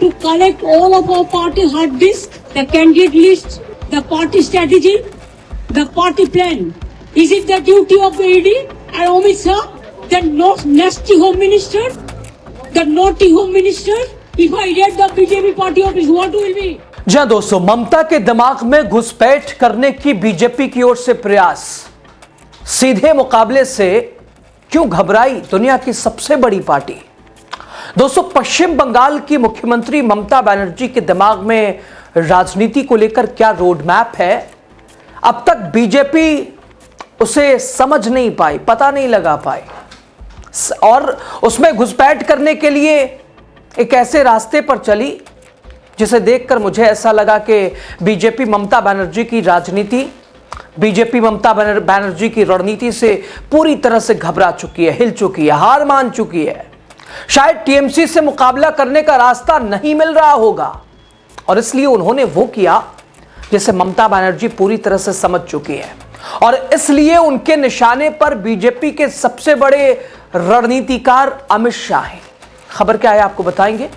to collect all of our party hard disk, the candidate list, the party strategy, the party plan. Is it the duty of the ED and Amit Shah, the nasty home minister, the naughty home minister? If I read the BJP party office, what will be? जी हाँ दोस्तों, ममता के दिमाग में घुसपैठ करने की BJP की ओर से प्रयास। सीधे मुकाबले से क्यों घबराई दुनिया की सबसे बड़ी पार्टी? दोस्तों, पश्चिम बंगाल की मुख्यमंत्री ममता बनर्जी के दिमाग में राजनीति को लेकर क्या रोड मैप है, अब तक बीजेपी उसे समझ नहीं पाई, पता नहीं लगा पाई, और उसमें घुसपैठ करने के लिए एक ऐसे रास्ते पर चली जिसे देखकर मुझे ऐसा लगा कि बीजेपी ममता बनर्जी की राजनीति, बीजेपी ममता बनर्जी की रणनीति से पूरी तरह से घबरा चुकी है, हिल चुकी है, हार मान चुकी है। शायद टीएमसी से मुकाबला करने का रास्ता नहीं मिल रहा होगा और इसलिए उन्होंने वो किया जिसे ममता बनर्जी पूरी तरह से समझ चुकी है, और इसलिए उनके निशाने पर बीजेपी के सबसे बड़े रणनीतिकार अमित शाह हैं। खबर क्या है आपको बताएंगे।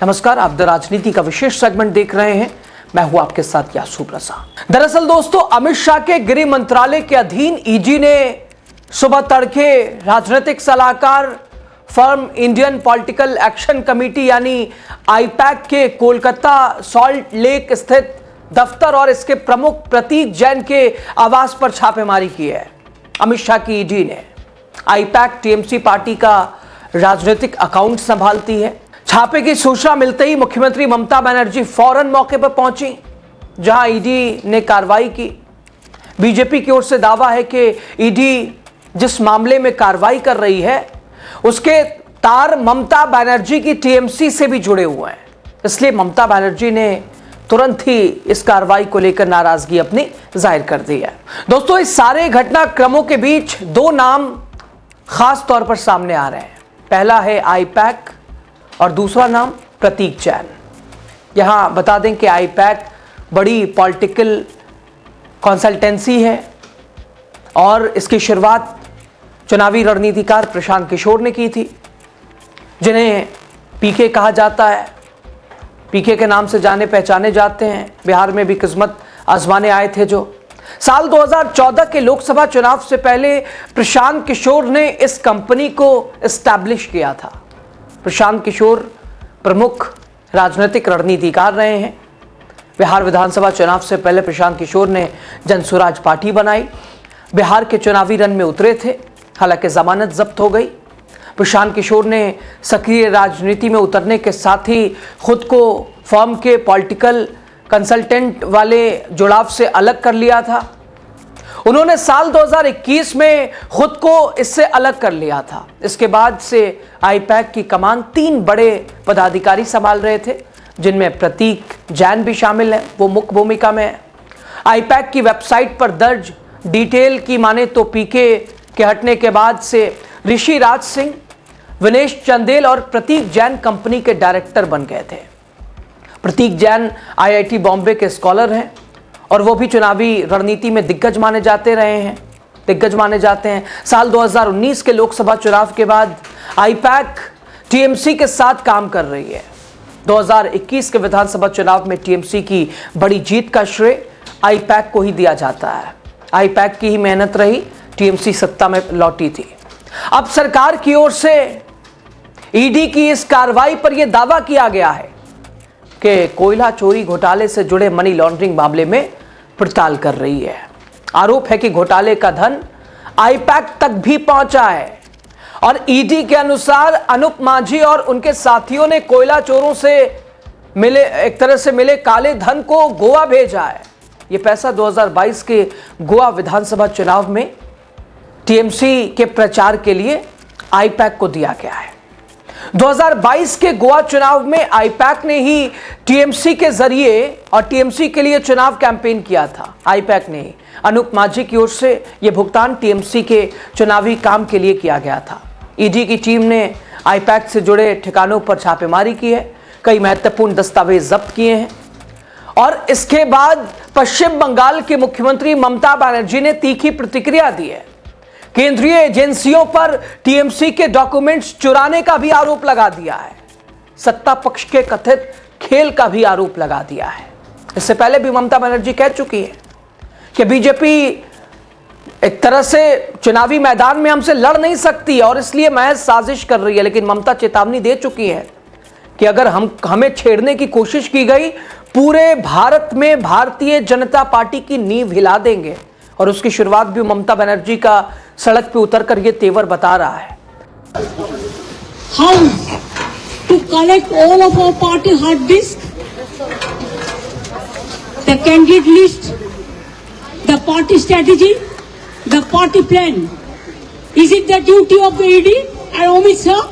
नमस्कार, आप द राजनीति का विशेष सेगमेंट देख रहे हैं। मैं हूं आपके साथ यासू प्रसाद। दरअसल दोस्तों, अमित शाह के गृह मंत्रालय के अधीन ईडी ने सुबह तड़के राजनीतिक सलाहकार firm Indian political action committee यानी आईपैक के कोलकाता सॉल्ट लेक स्थित दफ्तर और इसके प्रमुख प्रतीक जैन के आवास पर छापेमारी की है। अमित शाह की ईडी ने आईपैक टीएमसी पार्टी का राजनीतिक अकाउंट संभालती है। छापे की सूचना मिलते ही मुख्यमंत्री ममता बनर्जी फौरन मौके पर पहुंची, जहां ईडी ने कार्रवाई की। बीजेपी की ओर से दावा है कि ईडी जिस मामले में कार्रवाई कर रही है उसके तार ममता बनर्जी की टीएमसी से भी जुड़े हुए हैं, इसलिए ममता बनर्जी ने तुरंत ही इस कार्रवाई को लेकर नाराजगी अपनी जाहिर कर दी है। दोस्तों, इस सारे घटनाक्रमों के बीच दो नाम खास तौर पर सामने आ रहे हैं। पहला है आईपैक और दूसरा नाम प्रतीक जैन। यहां बता दें कि आईपैक बड़ी पॉलिटिकल कंसल्टेंसी है और इसकी शुरुआत चुनावी रणनीतिकार प्रशांत किशोर ने की थी, जिन्हें पीके कहा जाता है। पीके के नाम से जाने पहचाने जाते हैं। बिहार में भी किस्मत आजमाने आए थे। जो साल 2014 के लोकसभा चुनाव से पहले प्रशांत किशोर ने इस कंपनी को एस्टैब्लिश किया था। प्रशांत किशोर प्रमुख राजनीतिक रणनीतिकार रहे हैं। बिहार विधानसभा चुनाव से पहले प्रशांत किशोर ने जनसुराज पार्टी बनाई, बिहार के चुनावी रण में उतरे थे, हालांकि जमानत जब्त हो गई। प्रशांत किशोर ने सक्रिय राजनीति में उतरने के साथ ही खुद को फर्म के पॉलिटिकल कंसल्टेंट वाले जुड़ाव से अलग कर लिया था। उन्होंने साल 2021 में खुद को इससे अलग कर लिया था। इसके बाद से आईपैक की कमान 3 बड़े पदाधिकारी संभाल रहे थे, जिनमें प्रतीक जैन भी शामिल है, वो मुख्य भूमिका में है। आईपैक की वेबसाइट पर दर्ज डिटेल की माने तो पीके के हटने के बाद से ऋषि राज सिंह, विनेश चंदेल और प्रतीक जैन कंपनी के डायरेक्टर बन गए थे। प्रतीक जैन आईआईटी बॉम्बे के स्कॉलर हैं और वो भी चुनावी रणनीति में दिग्गज माने जाते हैं। साल 2019 के लोकसभा चुनाव के बाद आईपैक टीएमसी के साथ काम कर रही है। 2021 के विधानसभा चुनाव में टीएमसी की बड़ी जीत का श्रेय आईपैक को ही दिया जाता है। आईपैक की ही मेहनत रही, टीएमसी सत्ता में लौटी थी। अब सरकार की ओर से ईडी की इस कार्रवाई पर यह दावा किया गया है कि कोयला चोरी घोटाले से जुड़े मनी लॉन्ड्रिंग मामले में पड़ताल कर रही है। आरोप है कि घोटाले का धन आईपैक तक भी पहुंचा है और ईडी के अनुसार अनूप माझी और उनके साथियों ने कोयला चोरों से मिले काले धन को गोवा भेजा है। यह पैसा 2022 के गोवा विधानसभा चुनाव में टीएमसी के प्रचार के लिए आईपैक को दिया गया है। 2022 के गोवा चुनाव में आईपैक ने ही टीएमसी के जरिए और टीएमसी के लिए चुनाव कैंपेन किया था। आईपैक ने अनूप माझी की ओर से यह भुगतान टीएमसी के चुनावी काम के लिए किया गया था। ईडी की टीम ने आईपैक से जुड़े ठिकानों पर छापेमारी की है, कई महत्वपूर्ण दस्तावेज जब्त किए हैं और इसके बाद पश्चिम बंगाल की मुख्यमंत्री ममता बनर्जी ने तीखी प्रतिक्रिया दी है। केंद्रीय एजेंसियों पर टीएमसी के डॉक्यूमेंट्स चुराने का भी आरोप लगा दिया है। सत्ता पक्ष के कथित खेल का भी आरोप लगा दिया है। इससे पहले भी ममता बनर्जी कह चुकी है कि बीजेपी एक तरह से चुनावी मैदान में हमसे लड़ नहीं सकती और इसलिए महज साजिश कर रही है। लेकिन ममता चेतावनी दे चुकी है कि अगर हमें छेड़ने की कोशिश की गई, पूरे भारत में भारतीय जनता पार्टी की नींव हिला देंगे। और उसकी शुरुआत भी ममता बनर्जी का सड़क पे उतरकर ये तेवर बता रहा है। How to collect all of our party hard disk, the candidate list, the party strategy, the party plan. Is it the duty of the ED and Amit Shah,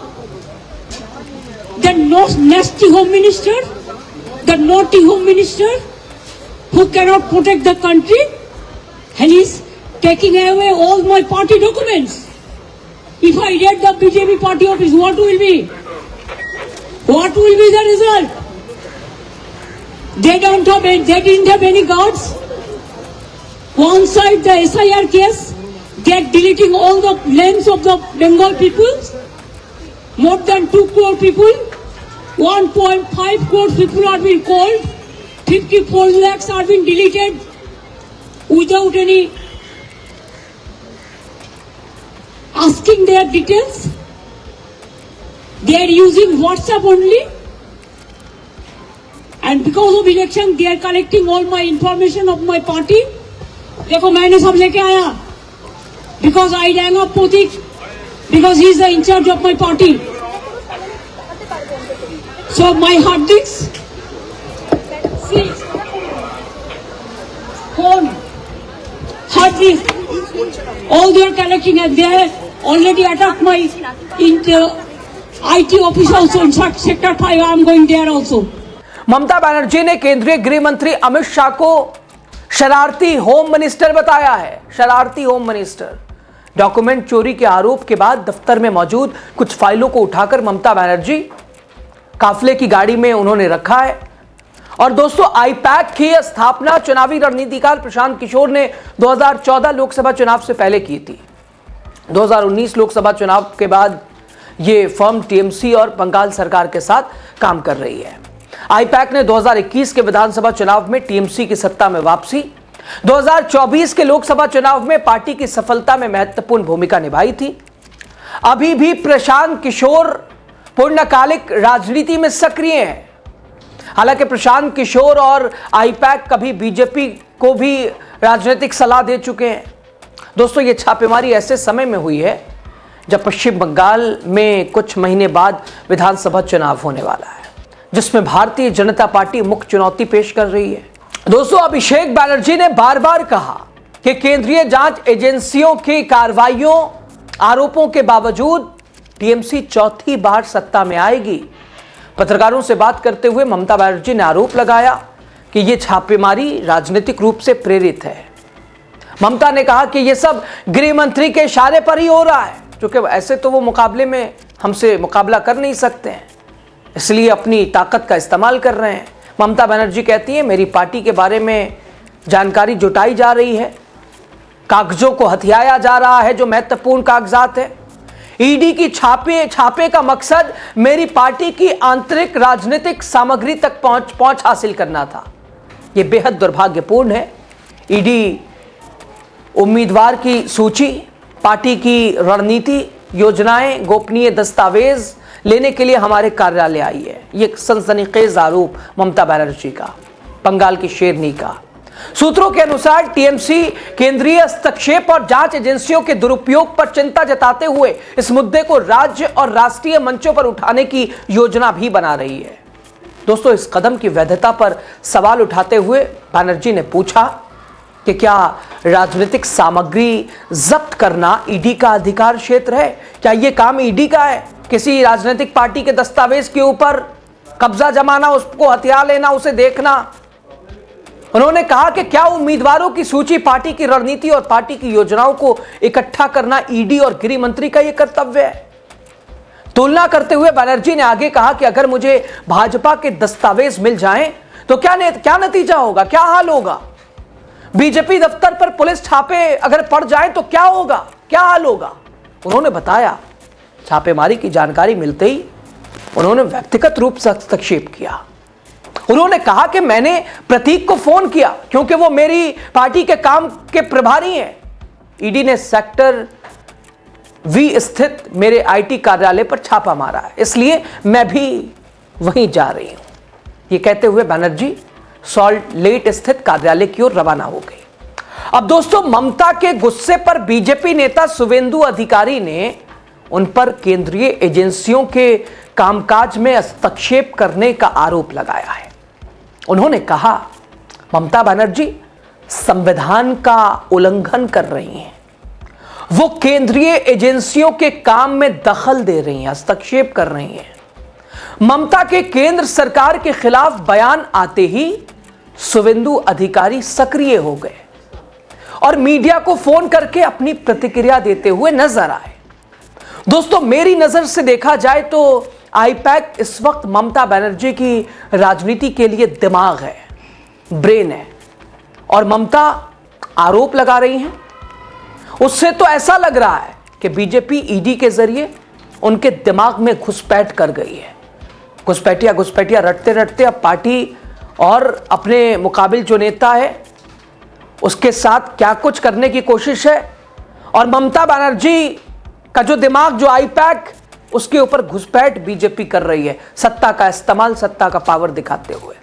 the nasty home minister, the naughty home minister who cannot protect the country, and is taking away all my party documents? If I raid the BJP party office, what will be? What will be the result? They didn't have any guards. One side the SIR case, they are deleting all the names of the Bengal people. More than 2 crore people, 1.5 crore people are being called. 54 lakhs are being deleted without any asking their details. They are using WhatsApp only, and because of election they are collecting all my information of my party. देखो मैंने सब लेके आया, because I rang up Pratik, because he is the in charge of my party. So my hard disk, see, phone, hard disk, all they are collecting, and they have already attacked my IT office also. In fact, Sector 5, I am going there also. Mamata Banerjee ने केंद्रीय गृह मंत्री अमित शाह को शरारती home minister बताया है। शरारती home minister. Document चोरी के आरोप के बाद दफ्तर में मौजूद कुछ फाइलों को उठाकर ममता बनर्जी काफिले की गाड़ी में उन्होंने रखा है। और दोस्तों, आईपैक की स्थापना चुनावी रणनीतिकार प्रशांत किशोर ने 2014 लोकसभा चुनाव से पहले की थी। 2019 लोकसभा चुनाव के बाद यह फर्म टीएमसी और बंगाल सरकार के साथ काम कर रही है। आईपैक ने 2021 के विधानसभा चुनाव में टीएमसी की सत्ता में वापसी, 2024 के लोकसभा चुनाव में पार्टी की सफलता में महत्वपूर्ण भूमिका निभाई थी। अभी भी प्रशांत किशोर पूर्णकालिक राजनीति में सक्रिय हैं। हालांकि प्रशांत किशोर और आईपैक कभी बीजेपी को भी राजनीतिक सलाह दे चुके हैं। दोस्तों, ये छापेमारी ऐसे समय में हुई है जब पश्चिम बंगाल में कुछ महीने बाद विधानसभा चुनाव होने वाला है, जिसमें भारतीय जनता पार्टी मुख्य चुनौती पेश कर रही है। दोस्तों, अभिषेक बनर्जी ने बार बार कहा कि केंद्रीय जांच एजेंसियों की कार्रवाइयों, आरोपों के बावजूद टीएमसी चौथी बार सत्ता में आएगी। पत्रकारों से बात करते हुए ममता बनर्जी ने आरोप लगाया कि यह छापेमारी राजनीतिक रूप से प्रेरित है। ममता ने कहा कि यह सब गृह मंत्री के इशारे पर ही हो रहा है, क्योंकि ऐसे तो वो मुकाबले में हमसे मुकाबला कर नहीं सकते हैं, इसलिए अपनी ताकत का इस्तेमाल कर रहे हैं। ममता बनर्जी कहती है, मेरी पार्टी के बारे में जानकारी जुटाई जा रही है, कागजों को हथियाया जा रहा है जो महत्वपूर्ण कागजात है। ईडी की छापे का मकसद मेरी पार्टी की आंतरिक राजनीतिक सामग्री तक पहुंच हासिल करना था। यह बेहद दुर्भाग्यपूर्ण है। ईडी उम्मीदवार की सूची, पार्टी की रणनीति, योजनाएं, गोपनीय दस्तावेज लेने के लिए हमारे कार्यालय आई है। यह सनसनीखेज आरोप ममता बनर्जी का, बंगाल की शेरनी का। सूत्रों के अनुसार टीएमसी केंद्रीय हस्तक्षेप और जांच एजेंसियों के दुरुपयोग पर चिंता जताते हुए इस मुद्दे को राज्य और राष्ट्रीय मंचों पर उठाने की योजना भी बना रही है। दोस्तों, इस कदम की वैधता पर सवाल उठाते हुए बनर्जी ने पूछा कि क्या राजनीतिक सामग्री जब्त करना ईडी का अधिकार क्षेत्र है? क्या यह काम ईडी का है? किसी राजनीतिक पार्टी के दस्तावेज के ऊपर कब्जा जमाना, उसको हथिया लेना, उसे देखना? उन्होंने कहा कि क्या उम्मीदवारों की सूची पार्टी की रणनीति और पार्टी की योजनाओं को इकट्ठा करना ईडी और गृह मंत्री का यह कर्तव्य है? तुलना करते हुए बनर्जी ने आगे कहा कि अगर मुझे भाजपा के दस्तावेज मिल जाएं तो क्या नतीजा होगा, क्या हाल होगा? बीजेपी दफ्तर पर पुलिस छापे अगर पड़ जाए तो क्या होगा, क्या हाल होगा? उन्होंने बताया, छापेमारी की जानकारी मिलते ही उन्होंने व्यक्तिगत रूप से हस्तक्षेप किया। उन्होंने कहा कि मैंने प्रतीक को फोन किया क्योंकि वो मेरी पार्टी के काम के प्रभारी हैं। ईडी ने सेक्टर वी स्थित मेरे आईटी कार्यालय पर छापा मारा है, इसलिए मैं भी वहीं जा रही हूं। ये कहते हुए बनर्जी सॉल्ट लेक स्थित कार्यालय की ओर रवाना हो गई। अब दोस्तों, ममता के गुस्से पर बीजेपी नेता शुवेंदु अधिकारी ने उन पर केंद्रीय एजेंसियों के कामकाज में हस्तक्षेप करने का आरोप लगाया है। उन्होंने कहा, ममता बनर्जी संविधान का उल्लंघन कर रही हैं, वो केंद्रीय एजेंसियों के काम में दखल दे रही हैं, हस्तक्षेप कर रही हैं। ममता के केंद्र सरकार के खिलाफ बयान आते ही शुवेंदु अधिकारी सक्रिय हो गए और मीडिया को फोन करके अपनी प्रतिक्रिया देते हुए नजर आए। दोस्तों, मेरी नजर से देखा जाए तो आईपैक इस वक्त ममता बनर्जी की राजनीति के लिए दिमाग है, ब्रेन है, और ममता आरोप लगा रही हैं। उससे तो ऐसा लग रहा है कि बीजेपी ईडी के जरिए उनके दिमाग में घुसपैठ कर गई है। घुसपैठिया रटते रटते अब पार्टी और अपने मुकाबिल जो नेता है उसके साथ क्या कुछ करने की कोशिश है, और ममता बनर्जी का जो दिमाग, जो आईपैक, उसके ऊपर घुसपैठ बीजेपी कर रही है, सत्ता का इस्तेमाल, सत्ता का पावर दिखाते हुए।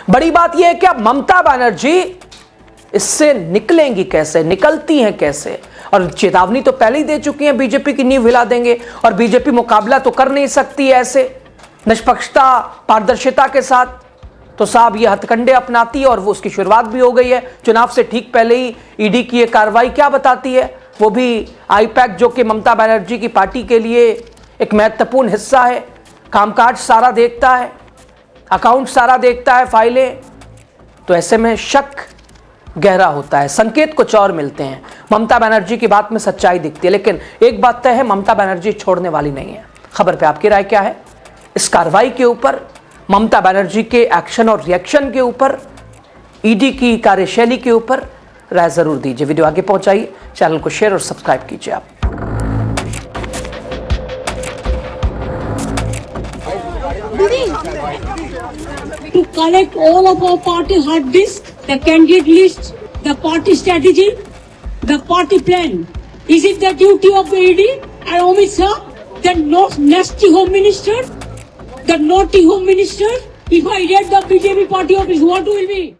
बड़ी बात यह है कि अब ममता बनर्जी इससे निकलेंगी कैसे, निकलती हैं कैसे, और चेतावनी तो पहले ही दे चुकी हैं, बीजेपी की नींव हिला देंगे और बीजेपी मुकाबला तो कर नहीं सकती ऐसे निष्पक्षता, पारदर्शिता के साथ। तो साहब ये हथकंडे अपनाती है और वो उसकी शुरुआत भी हो गई है। चुनाव से ठीक पहले ही ईडी की ये कार्रवाई क्या बताती है, वो भी आईपैक जो कि ममता बनर्जी की पार्टी के लिए एक महत्वपूर्ण हिस्सा है, कामकाज सारा देखता है, अकाउंट सारा देखता है, फाइलें। तो ऐसे में शक गहरा होता है, संकेत कुछ और मिलते हैं। ममता बनर्जी की बात में सच्चाई दिखती है, लेकिन एक बात तय है, ममता बनर्जी छोड़ने वाली नहीं है। खबर पे आपकी राय क्या है इस कार्रवाई के ऊपर, ममता बनर्जी के एक्शन और रिएक्शन के ऊपर, ईडी की कार्यशैली के ऊपर? राय जरूर दीजिए, वीडियो आगे पहुंचाइए, चैनल को शेयर और सब्सक्राइब कीजिए आप। To collect all of our party hard disk, the candidate list, the party strategy, the party plan. Is it the duty of the ED and Amit Shah, the nasty home minister, the naughty home minister? If I get the BJP party office, what will be?